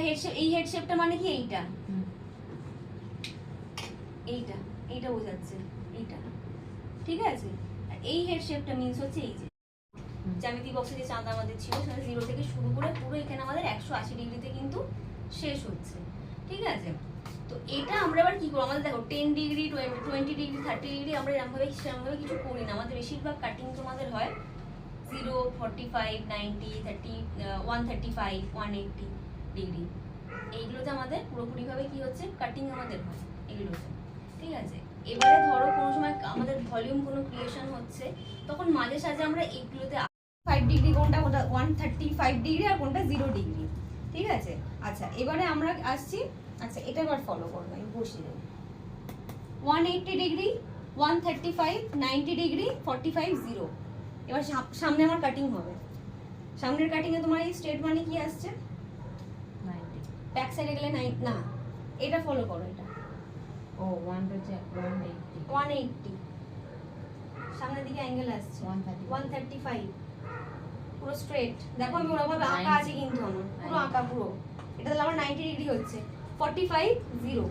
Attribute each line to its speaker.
Speaker 1: Head shape, এই head শেপটা মানে কি এইটা, এইটা এইটা বোঝাচ্ছে এইটা, ঠিক আছে। আর এই হেড শেপটা মিন্স হচ্ছে এই যে জ্যামিতি বক্সে যে চাঁদ আমাদের ছিল সেটা 0 থেকে শুরু করে পুরো এখানে আমাদের 180 ডিগ্রিতে কিন্তু শেষ হচ্ছে, ঠিক আছে। তো এটা আমরা এবার কি করব, আমাদের দেখো 10 ডিগ্রি 20 ডিগ্রি 30 ডিগ্রি আমরা এরকমভাবে কিছু করি না, আমাদের বেশিরভাগ কাটিং তোমাদের হয় 0 45 90 30 135 180 ডিগ্রি, এইগুলোতে আমাদের পুরোপুরিভাবে কি হচ্ছে কাটিং আমাদের হয় এগুলোতে, ঠিক আছে। এবারে ধরো কোনো সময় আমাদের ভলিউম কোনো ক্রিয়েশন হচ্ছে, তখন মাঝে সাঝে আমরা এইগুলোতে 5 ডিগ্রি কোনটা 135 ডিগ্রি আর কোনটা 0 ডিগ্রি, ঠিক আছে। আচ্ছা এবারে আমরা আসছি, আচ্ছা এটা এবার ফলো করবো, আমি বসিয়ে দেবো 180 ডিগ্রি 135 90 ডিগ্রি 45 0। এবার সামনে আমার কাটিং হবে, সামনের কাটিং এ তোমার এই স্ট্রেট মানে কি আসছে
Speaker 2: 90,
Speaker 1: ব্যাক সাইডে গেলে 9 না, এটা ফলো করো, এটা
Speaker 2: ও 180,
Speaker 1: 180 সামনের দিকে অ্যাঙ্গেল আসছে
Speaker 2: 135,
Speaker 1: 135 পুরো স্ট্রেট। দেখো আমি ওরকমভাবে আঁকা আছে কিন্তু আমার পুরো আঁকা পুরো, এটা তাহলে আমার 90 ডিগ্রি হচ্ছে 45 0।